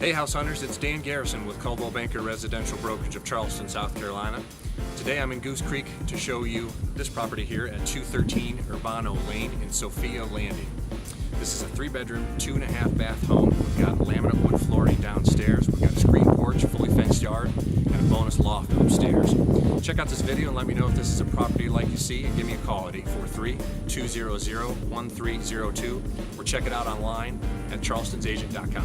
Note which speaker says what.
Speaker 1: Hey house hunters, it's Dan Garrison with Coldwell Banker Residential Brokerage of Charleston, South Carolina. Today I'm in Goose Creek to show you this property here at 213 Urbano Lane in Sophia Landing. This is a 3-bedroom, 2.5 bath home. We've got laminate wood flooring downstairs. We've got a screen porch, fully fenced yard, and a bonus loft upstairs. Check out this video and let me know if this is a property you'd like to see, and give me a call at 843-200-1302 or check it out online at charlestonsagent.com.